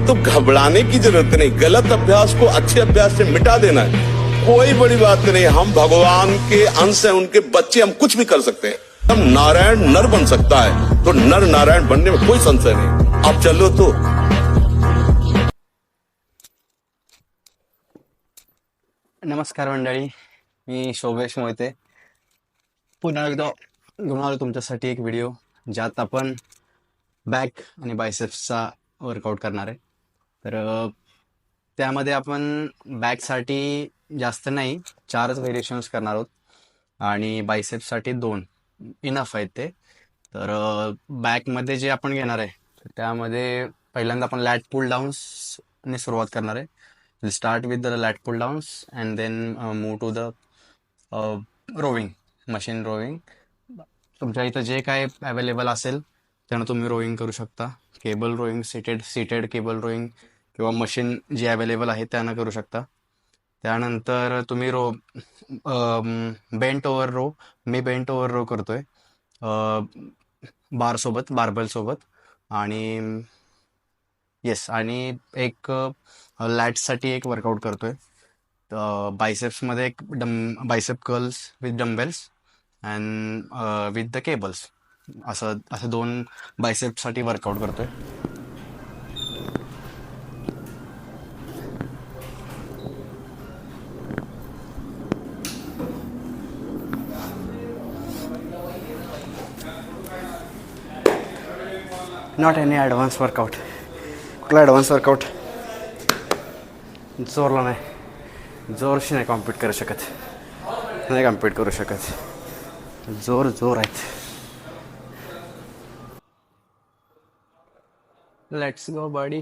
तो घबराने की जरूरत नहीं, गलत अभ्यास को अच्छे अभ्यास से मिटा देना है, कोई बड़ी बात नहीं। हम भगवान के अंश हैं, उनके बच्चे, हम कुछ भी कर सकते हैं। हम नारायण नर बन सकता है, तो नर नारायण बनने में कोई संशय नहीं। आप चलो तो। नमस्कार मंडळी, मी शोभेश मोहिते पुन्हा एकदा घेऊन आलो तुमच्यासाठी एक व्हिडिओ ज्यात आपण बॅक आणि बायसेप्सचा वर्कआउट करणार आहे. तर त्यामध्ये आपण बॅकसाठी जास्त नाही, 4च व्हेरिएशन्स करणार आहोत आणि बायसेप्ससाठी 2 इनफ आहेत ते. तर बॅकमध्ये जे आपण घेणार आहे तर त्यामध्ये पहिल्यांदा आपण लॅट पुल डाऊन्सने सुरुवात करणार आहे. We'll start with the lat pull downs and then move to the rowing, machine rowing. तुमच्या इथं जे काय अवेलेबल असेल त्यानं तुम्ही रोईंग करू शकता. Cable rowing, seated cable rowing किंवा मशीन जे अवेलेबल आहे त्यानं करू शकता. त्यानंतर तुम्ही बेंट ओव्हर रो, मी बेंट ओव्हर रो करतोय बारसोबत, बार्बलसोबत. आणि येस, आणि एक लॅट्ससाठी एक वर्कआउट करतोय. बायसेप्समध्ये एक bicep curls with dumbbells and with the cables, असं 2 बायसेप्ससाठी वर्कआउट करतोय. Not any advance workout. कुठला ॲडव्हान्स वर्कआउट जोरला नाही, जोरशी नाही कॉम्पीट करू शकत, नाही कॉम्पीट करू शकत. जोर आहेत. Let's go body.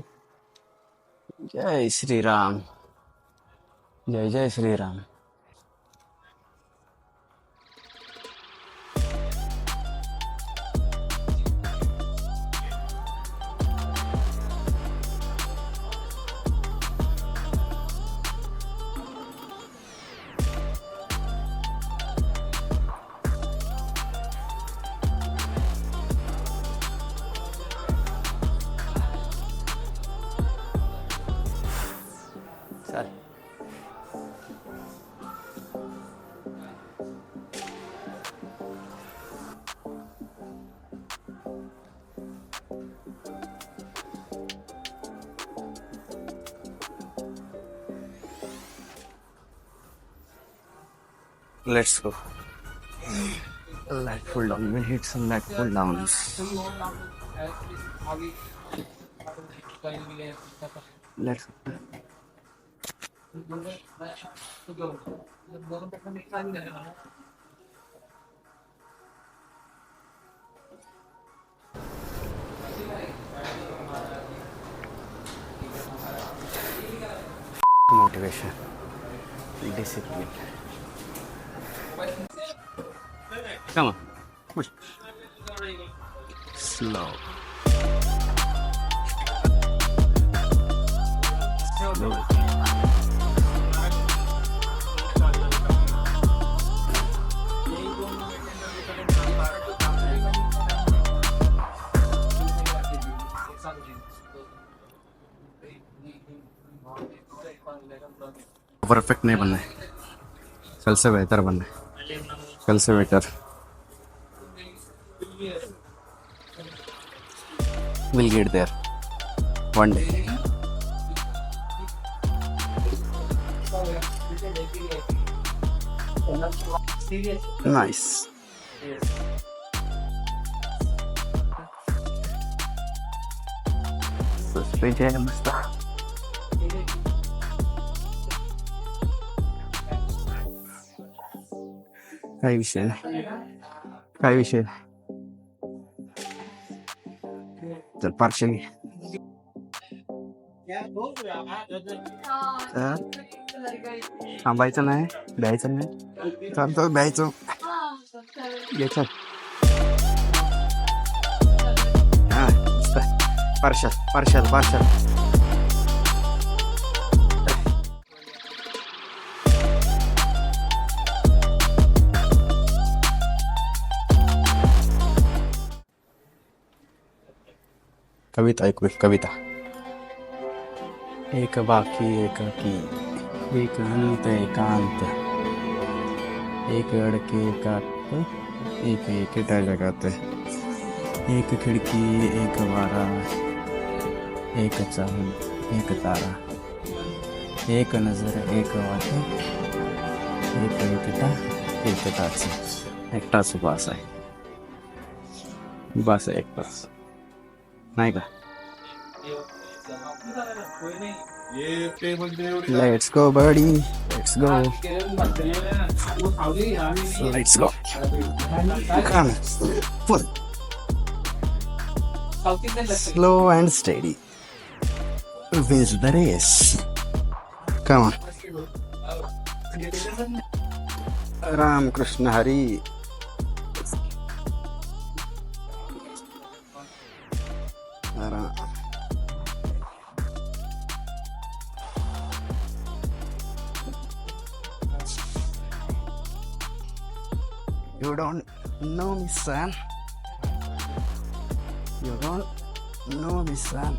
जय श्रीराम, जय जय श्रीराम. चालेल. Let's go. Lat pull down. We'll hit some lat pull downs. Let's go. Motivation, discipline. Come on, push. Slow. Slow. Perfect नहीं बनना है, कल से बेहतर बनना है, कल से better. We'll get there one day. Nice. Suspend है मस्त. काही विषय नाही, काही विषय नाही. चल पार्शली. थांबायचं नाही, द्यायचं नाही, चालतं द्यायचं. घ्यायचं. हां, पार्शल पार्शल पार्शल. कविता ऐकूया, कविता. एक बाकी एकाकी, एक अंत एकांत, एक अडके एकात, एक एकेटा जगात, एक खिडकी एक वारा, एक चाहूल एक तारा, एक नजर एक वाट, एक एकटा एकटाच, एकटाच बास आहे, बास आहे एकटाच, नाही का? Let's go, buddy. Let's go. Let's go. Come. Pull. Slow and steady. Wins the race. Come on. Ram Krishna Hari. Ram. You don't know me, son. You don't know me, son.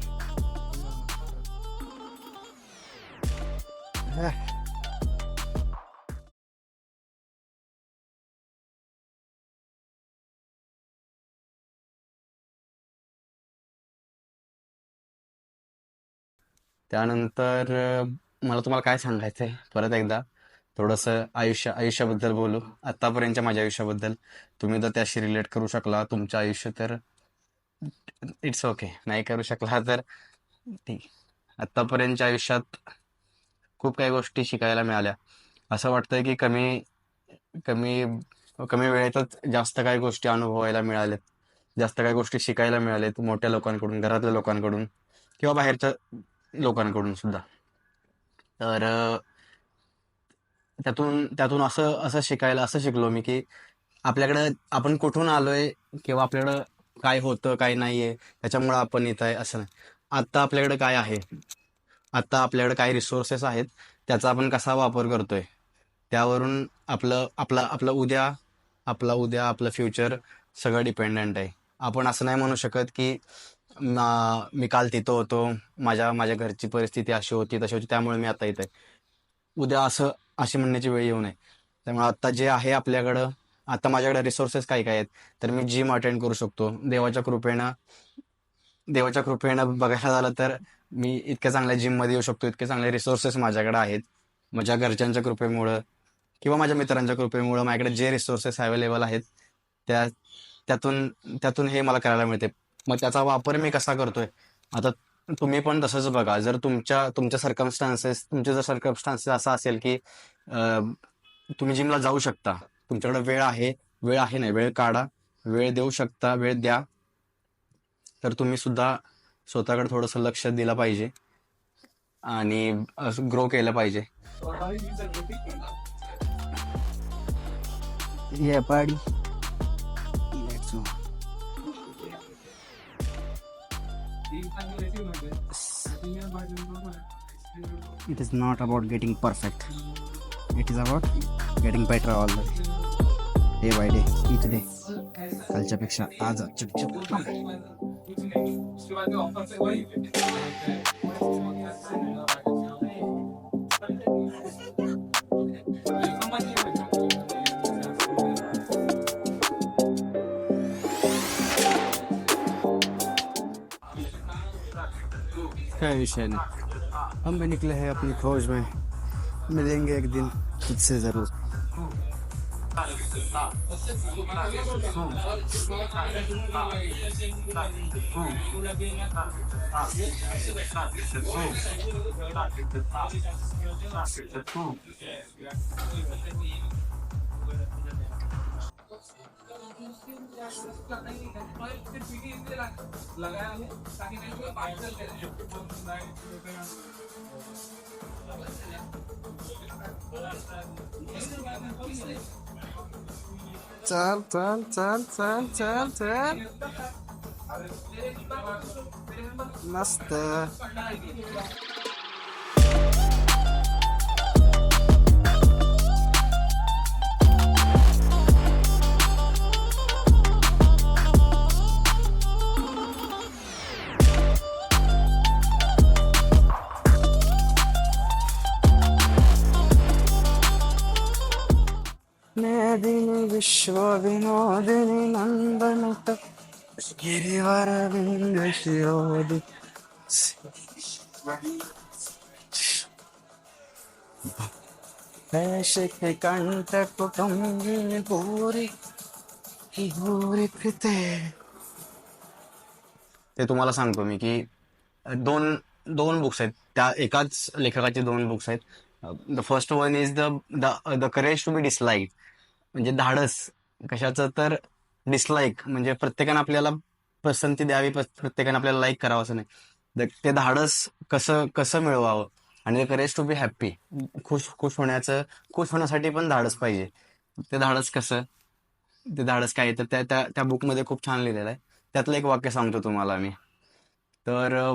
त्यानंतर मला तुम्हाला काय सांगायचं आहे परत एकदा थोडंसं आयुष्याबद्दल बोलू. आत्तापर्यंतच्या माझ्या आयुष्याबद्दल तुम्ही जर त्याशी रिलेट करू शकला तुमचं आयुष्य तर इट्स ओके, नाही करू शकला तर ठीक. आत्तापर्यंतच्या आयुष्यात खूप काही गोष्टी शिकायला मिळाल्या. असं वाटतंय की कमी कमी कमी वेळेतच जास्त काही गोष्टी अनुभवायला मिळाल्यात, जास्त काही गोष्टी शिकायला मिळाल्यात मोठ्या लोकांकडून, घरातल्या लोकांकडून किंवा बाहेरच्या लोकांकडून सुद्धा. तर त्यातून त्यातून असं असं शिकायला असं शिकलो मी की आपल्याकडं आपण कुठून आलोय किंवा आपल्याकडं काय होतं काय नाहीये त्याच्यामुळं आपण इथं आहे असं नाही. आत्ता आपल्याकडे काय आहे, आत्ता आपल्याकडे काय रिसोर्सेस आहेत त्याचा आपण कसा वापर करतोय त्यावरून आपलं फ्युचर सगळं डिपेंडंट आहे. आपण असं नाही म्हणू शकत की मी काल तिथं होतो, माझ्या घरची परिस्थिती अशी होती तशी होती त्यामुळे मी आता इथं आहे. उद्या अशी म्हणण्याची वेळ येऊ नये. त्यामुळे आता जे आहे आपल्याकडं, आता माझ्याकडे रिसोर्सेस काय काय आहेत तर मी जिम अटेंड करू शकतो देवाच्या कृपेनं बघायला झालं तर मी इतक्या चांगल्या जिममध्ये येऊ शकतो, इतके चांगले रिसोर्सेस माझ्याकडे आहेत. माझ्या घरच्यांच्या कृपेमुळं किंवा माझ्या मित्रांच्या कृपेमुळं माझ्याकडे जे रिसोर्सेस अवेलेबल आहेत त्या त्यातून त्यातून हे मला करायला मिळते. मग त्याचा वापर मी कसा करतोय आता तुम्ही पण तसंच बघा. जर तुमच्या तुमचे जर सर्कमस्टान्सेस असा असेल की तुम्ही जिमला जाऊ शकता, तुमच्याकडे वेळ आहे नाही, वेळ काढा, वेळ देऊ शकता, वेळ द्या, तर तुम्ही सुद्धा स्वतःकडे थोडंसं लक्ष दिलं पाहिजे आणि ग्रो केलं पाहिजे. Yeah, buddy. Let's go. It is not about getting perfect. It is about getting better all the day by day, each day. कालच्यापेक्षा आज क्या विषय नहीं, हम भी निकले हैं अपनी खोज में, मिलेंगे एक दिन तुझसे जरूर. चल चल चल चल चल चल मस्त. विश्व विनोदिनी नंदन गिरीवर विंद शिरोदी शिख कंठ कुटुंबिनी भूरी भूरी प्रीते. ते तुम्हाला सांगतो मी की दोन दोन बुक्स आहेत, त्या एकाच लेखकाचे दोन बुक्स आहेत. The first one is the the courage to be dislike, म्हणजे धाडस कशाचं तर डिसलाईक म्हणजे प्रत्येकानं आपल्याला पसंती द्यावी, प्रत्येकानं आपल्याला लाईक करावं असं नाही. ते धाडस कसं कसं मिळवावं, आणि the courage to be happy, खुश खुश होण्यासाठी पण धाडस पाहिजे. ते धाडस कसं, ते धाडस काय आहे, तर त्या त्या त्या बुकमध्ये खूप छान लिहिलेलं आहे. त्यातलं एक वाक्य सांगतो तुम्हाला मी. तर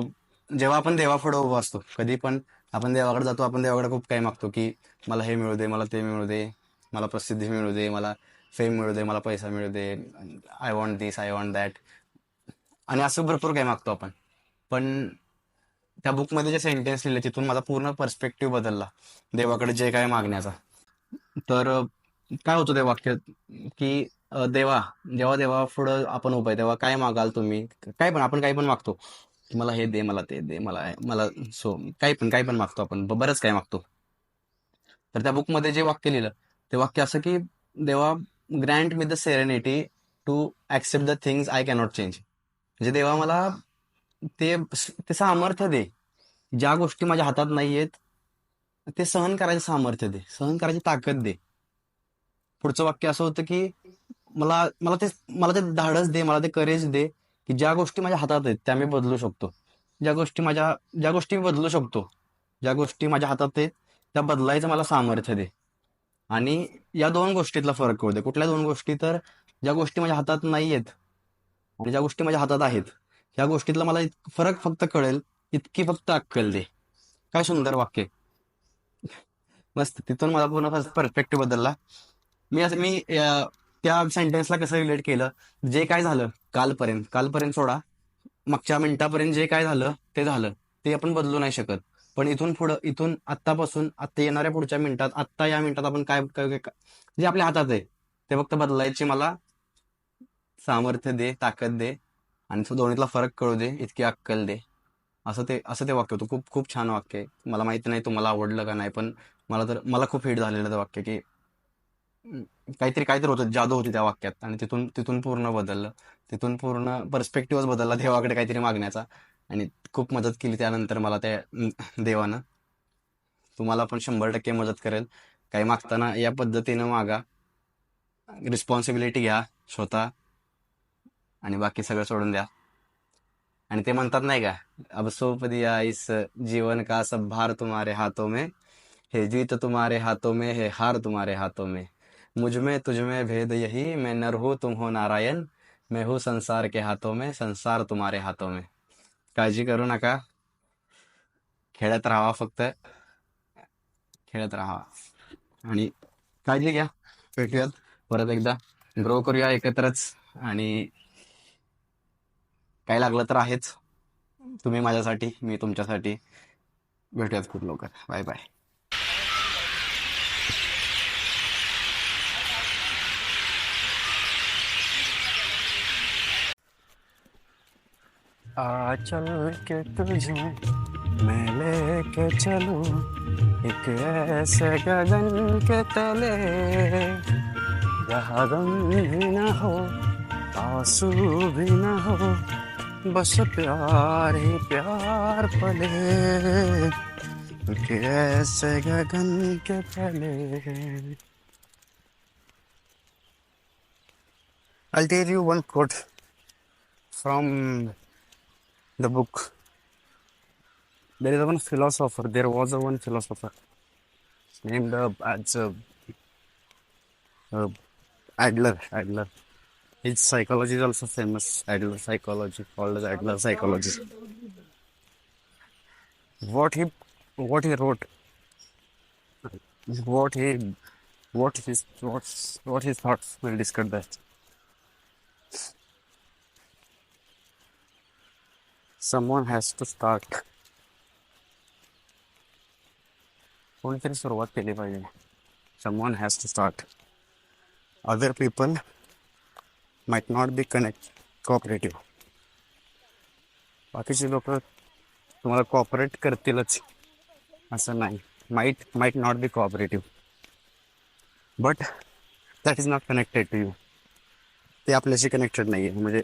जेव्हा आपण देवापुढं उभं असतो, कधी पण आपण देवाकडे जातो, आपण देवाकडे खूप काही मागतो की मला हे मिळू दे, मला ते मिळू दे, मला प्रसिद्धी मिळू दे, मला फेम मिळू दे, मला पैसा मिळू दे, I want this, I want that, आणि असं भरपूर काही मागतो आपण. पण त्या बुकमध्ये जे सेंटेन्स लिहिले तिथून माझा पूर्ण पर्स्पेक्टिव्ह बदलला देवाकडे जे काय मागण्याचा. तर काय होतं ते वाक्य की देवा, जेव्हा देवा पुढं आपण उभं आहे तेव्हा काय मागाल तुम्ही, काय पण आपण काही पण मागतो की मला हे दे, मला ते दे, मला मला सो काही पण मागतो आपण, बरंच काय मागतो. तर त्या बुकमध्ये जे वाक्य लिहिलं ते वाक्य असं की देवा, grant me the serenity to accept the things I cannot change, म्हणजे देवा मला ते ते सामर्थ्य दे, ज्या गोष्टी माझ्या हातात नाही आहेत ते सहन करायचं सामर्थ्य दे, सहन करायची ताकद दे. पुढचं वाक्य असं होतं की मला मला ते धाडस दे, मला ते करेज दे की ज्या गोष्टी माझ्या हातात आहेत त्या मी बदलू शकतो, ज्या गोष्टी मी बदलू शकतो, ज्या गोष्टी माझ्या हातात आहेत त्या बदलायचं मला सामर्थ्य दे. आणि या दोन गोष्टीतला फरक कळू दे. कुठल्या दोन गोष्टी, तर ज्या गोष्टी माझ्या हातात नाही आहेत आणि ज्या गोष्टी माझ्या हातात आहेत, ह्या गोष्टीतला मला फरक फक्त कळेल इतकी फक्त अक्कल दे. काय सुंदर वाक्य. मस्त, तिथून मला पूर्ण परस्पेक्टिव्ह बदलला. मी त्या सेंटेन्सला कसं रिलेट केलं, जे काय झालं कालपर्यंत, कालपर्यंत सोडा, मागच्या मिनिटापर्यंत जे काय झालं ते झालं, ते आपण बदलू नाही शकत. पण इथून पुढं, इथून आत्तापासून आत्ता येणाऱ्या पुढच्या मिनिटात, आत्ता या मिनिटात आपण जे आपल्या हातात आहे ते फक्त बदलायचे मला सामर्थ्य दे, ताकद दे, आणि तो दोन्हीतला फरक कळू दे, इतकी अक्कल दे. असं ते वाक्य होतं. खूप खूप छान वाक्य आहे. मला माहिती नाही तुम्हाला आवडलं का नाही, पण मला खूप हिट झालेलं ते वाक्य की काहीतरी काहीतरी होतं, जादू होती त्या वाक्यात, आणि तिथून तिथून पूर्ण बदललं. तिथून पूर्ण पर्स्पेक्टिव्हच बदलला देवाकडे काहीतरी मागण्याचा, आणि खूप मदत केली त्यानंतर मला त्या देवानं. तुम्हाला पण 100% मदत करेल. काही मागताना या पद्धतीनं मागा, रिस्पॉन्सिबिलिटी घ्या स्वतः, आणि बाकी सगळं सोडून द्या. आणि ते म्हणतात नाही का, अब सौंप दिया इस जीवन का सब भार तुम्हारे हाथों में, है जीत तुम्हारे हाथों में, है हार तुम्हारे हाथों में, मुझ में तुझ में भेद यही, मैं नर हूँ तुम हो नारायण, मैं हूँ संसार के हाथों में, संसार तुम्हारे हाथों में. काळजी करू नका, खेळत राहा, फक्त खेळत राहा, आणि काळजी घ्या. भेटूयात परत एकदा, ग्रो करूया एकत्रच, आणि काय लागलं तर आहेच, तुम्ही माझ्यासाठी, मी तुमच्यासाठी. भेटूयात खूप लवकर. Bye bye. आ चल के तुझे मैं लेके चलूं एक ऐसे गगन के तले, जहाँ गम भी न हो, आंसू भी न हो, बस प्यार ही प्यार पले, एक ऐसे गगन के तले. I'll tell you one quote from the book. There is one philosopher. There was a one philosopher named as uh, Adler. Adler. His psychology is also famous. Adler psychology, called as Adler psychology. What he what he wrote, what he what his thoughts. We'll discuss that. Someone has to start. कोणीतरी सुरुवात केली पाहिजे. Someone has to start. Other people might not be cooperative. बाकीचे लोक तुम्हाला cooperate करतीलच असं नाही. Might not be cooperative, but that is not connected to you. ते आपल्याशी कनेक्टेड नाही आहे. म्हणजे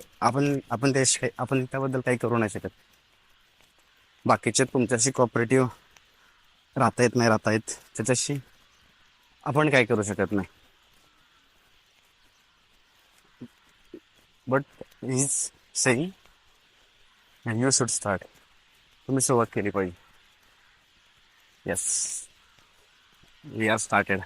आपण त्याशी आपण त्याबद्दल काही करू नाही शकत. बाकीचे तुमच्याशी कोऑपरेटिव्ह राहता येत त्याच्याशी आपण काय करू शकत नाही. But is saying and you should start. तुम्ही सुरुवात केली पाहिजे. Yes, we are started.